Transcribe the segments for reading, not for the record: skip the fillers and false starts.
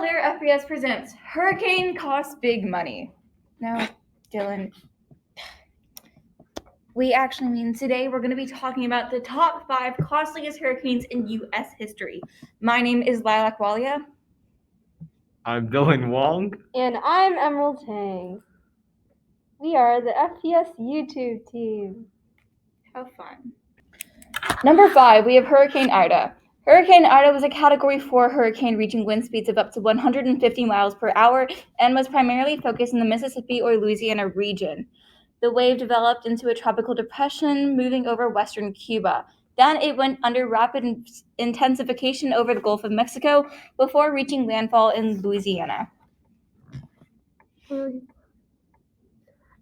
Clear FPS presents Hurricane Costs Big Money. No, Dylan. We actually mean today we're going to be talking about the top 5 costliest hurricanes in U.S. history. My name is Lilac Walia. I'm Dylan Wong. And I'm Emerald Tang. We are the FPS YouTube team. How fun. Number 5, we have Hurricane Ida. Hurricane Ida was a Category 4 hurricane reaching wind speeds of up to 150 miles per hour and was primarily focused in the Mississippi or Louisiana region. The wave developed into a tropical depression, moving over western Cuba. Then it went under rapid intensification over the Gulf of Mexico before reaching landfall in Louisiana.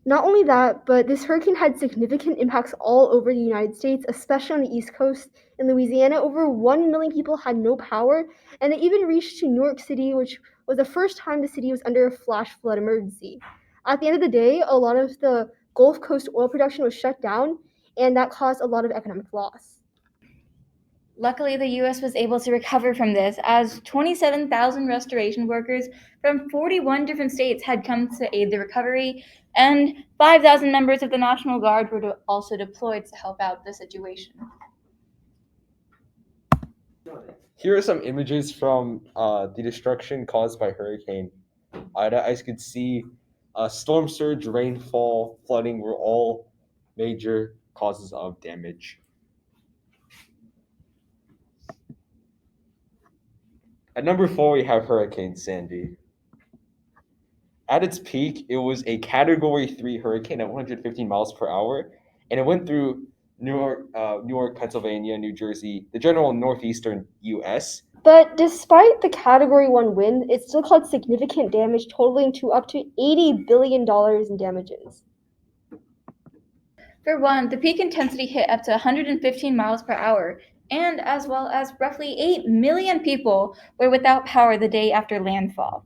Not only that, but this hurricane had significant impacts all over the United States, especially on the East Coast. In Louisiana, over 1 million people had no power, and it even reached to New York City, which was the first time the city was under a flash flood emergency. At the end of the day, a lot of the Gulf Coast oil production was shut down, and that caused a lot of economic loss. Luckily, the U.S. was able to recover from this, as 27,000 restoration workers from 41 different states had come to aid the recovery, and 5,000 members of the National Guard were also deployed to help out the situation. Here are some images from the destruction caused by Hurricane Ida. As you can see, storm surge, rainfall, flooding were all major causes of damage. At number 4, we have Hurricane Sandy. At its peak, it was a Category 3 hurricane at 115 miles per hour, and it went through New York, Pennsylvania, New Jersey, the general northeastern U.S. But despite the Category 1 wind, it still caused significant damage, totaling to up to $80 billion in damages. For one, the peak intensity hit up to 115 miles per hour, and as well as roughly 8 million people were without power the day after landfall.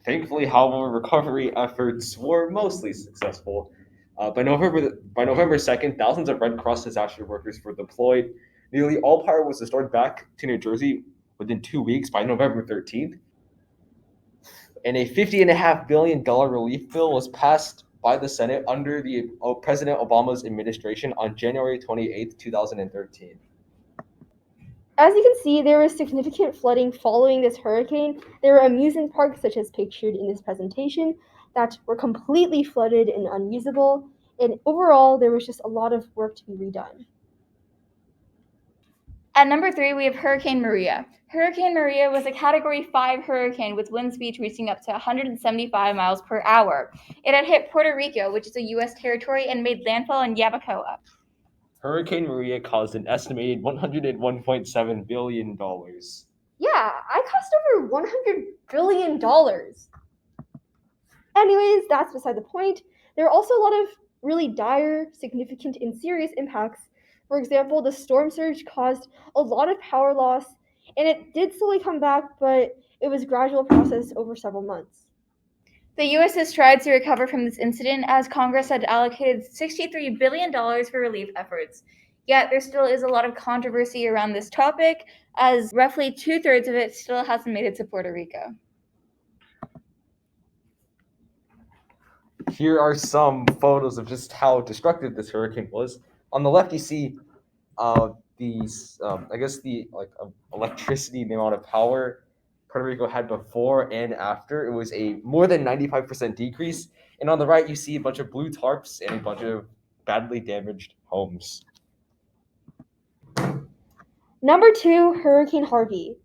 Thankfully, however, recovery efforts were mostly successful. By November 2nd, thousands of Red Cross disaster workers were deployed. Nearly all power was restored back to New Jersey within 2 weeks by November 13th. And a $50.5 billion relief bill was passed by the Senate under the President Obama's administration on January 28th, 2013. As you can see, there was significant flooding following this hurricane. There were amusement parks, such as pictured in this presentation, that were completely flooded and unusable. And overall, there was just a lot of work to be redone. At number 3, we have Hurricane Maria. Hurricane Maria was a Category 5 hurricane with wind speeds reaching up to 175 miles per hour. It had hit Puerto Rico, which is a U.S. territory, and made landfall in Yabacoa. Hurricane Maria caused an estimated $101.7 billion. Yeah, I cost over $100 billion. Anyways, that's beside the point. There are also a lot of really dire, significant, and serious impacts. For example, the storm surge caused a lot of power loss, and it did slowly come back, but it was a gradual process over several months. The U.S. has tried to recover from this incident, as Congress had allocated $63 billion for relief efforts. Yet there still is a lot of controversy around this topic, as roughly 2/3 of it still hasn't made it to Puerto Rico. Here are some photos of just how destructive this hurricane was. On the left, you see electricity, the amount of power Puerto Rico had before and after. It was a more than 95% decrease. And on the right, you see a bunch of blue tarps and a bunch of badly damaged homes. Number 2, Hurricane Harvey.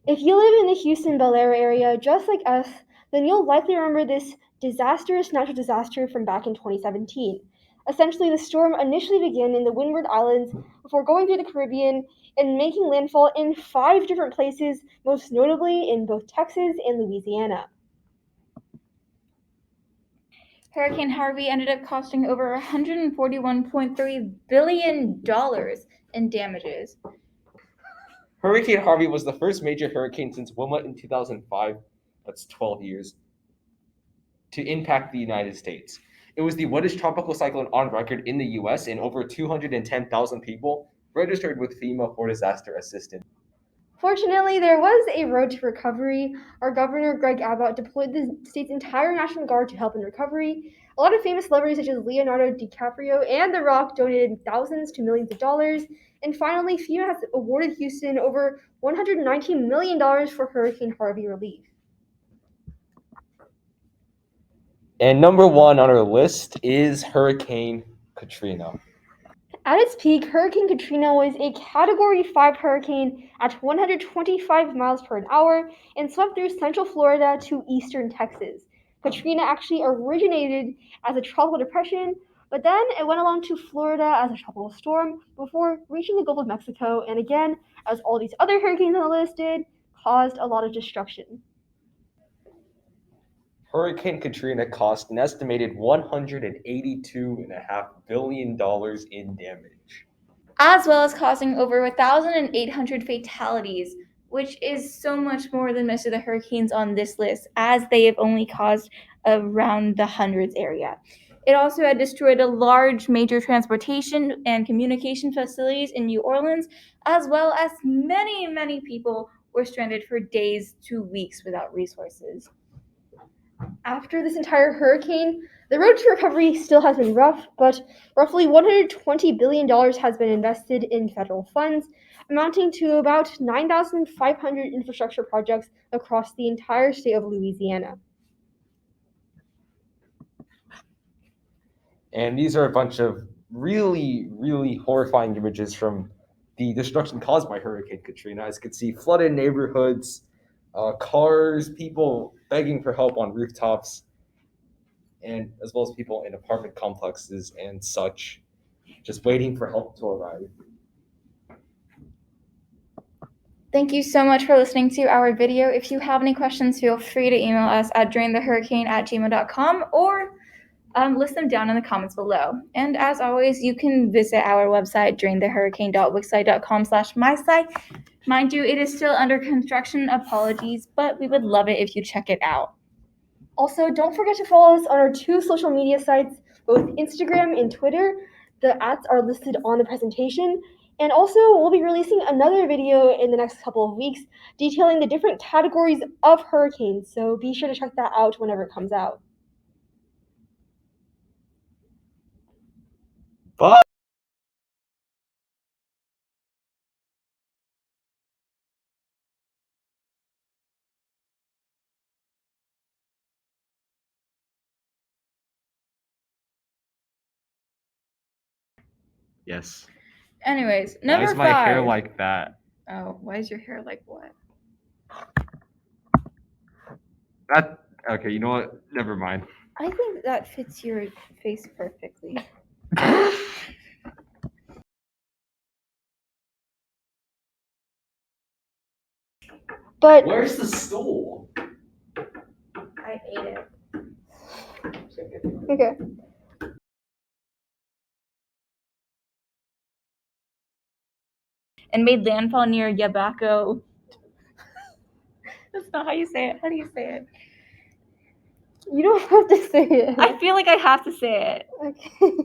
If you live in the Houston-Bel Air area, just like us, then you'll likely remember this disastrous natural disaster from back in 2017. Essentially, the storm initially began in the Windward Islands before going through the Caribbean and making landfall in 5 different places, most notably in both Texas and Louisiana. Hurricane Harvey ended up costing over $141.3 billion in damages. Hurricane Harvey was the first major hurricane since Wilma in 2005, that's 12 years, to impact the United States. It was the wettest tropical cyclone on record in the U.S., and over 210,000 people registered with FEMA for disaster assistance. Fortunately, there was a road to recovery. Our governor, Greg Abbott, deployed the state's entire National Guard to help in recovery. A lot of famous celebrities such as Leonardo DiCaprio and The Rock donated thousands to millions of dollars. And finally, FEMA has awarded Houston over $119 million for Hurricane Harvey relief. And number one on our list is Hurricane Katrina. At its peak, Hurricane Katrina was a Category 5 hurricane at 125 miles per hour and swept through central Florida to eastern Texas. Katrina actually originated as a tropical depression, but then it went along to Florida as a tropical storm before reaching the Gulf of Mexico, and again, as all these other hurricanes on the list did, caused a lot of destruction. Hurricane Katrina cost an estimated $182.5 billion in damage, as well as causing over 1,800 fatalities, which is so much more than most of the hurricanes on this list, as they have only caused around the hundreds area. It also had destroyed a large major transportation and communication facilities in New Orleans, as well as many people were stranded for days to weeks without resources. After this entire hurricane, the road to recovery still has been rough, but roughly $120 billion has been invested in federal funds, amounting to about 9,500 infrastructure projects across the entire state of Louisiana. and these are a bunch of really horrifying images from the destruction caused by Hurricane Katrina. As you can see, flooded neighborhoods, cars, people begging for help on rooftops, and as well as people in apartment complexes and such, just waiting for help to arrive. Thank you so much for listening to our video. If you have any questions, feel free to email us at duringthehurricane@gmail.com or list them down in the comments below. And as always, you can visit our website, duringthehurricane.wixsite.com/mysite. Mind you, it is still under construction, apologies, but we would love it if you check it out. Also, don't forget to follow us on our 2 social media sites, both Instagram and Twitter. The @ are listed on the presentation. And also, we'll be releasing another video in the next couple of weeks detailing the different categories of hurricanes, so be sure to check that out whenever it comes out. Bye! Yes. Anyways, Why number is my 5. hair like that? Oh, why is your hair like what? That okay, you know what? Never mind. I think that fits your face perfectly. But Where's the stool? I ate it. okay. And made landfall near Yabaco. That's not how you say it. How do you say it? You don't have to say it. I feel like I have to say it. Okay.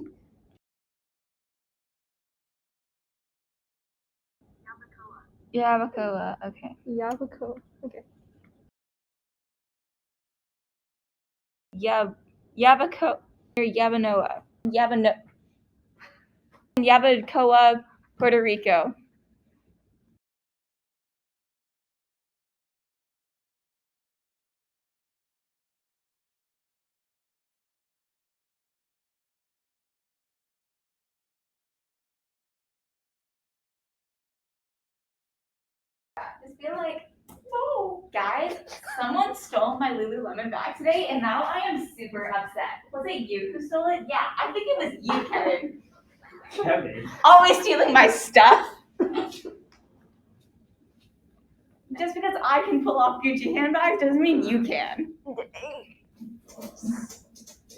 Yabacoa. Okay. Yabacoa. Okay. Yabaco or Yabanoa. Yabacoa, Puerto Rico. I just feel like, oh, guys, someone stole my Lululemon bag today, and now I am super upset. Was it you who stole it? Yeah, I think it was you, Kevin. Kevin. Always stealing my stuff. Just because I can pull off Gucci handbags doesn't mean you can. Why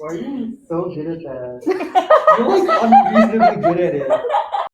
are you so good at that? You're like unreasonably good at it.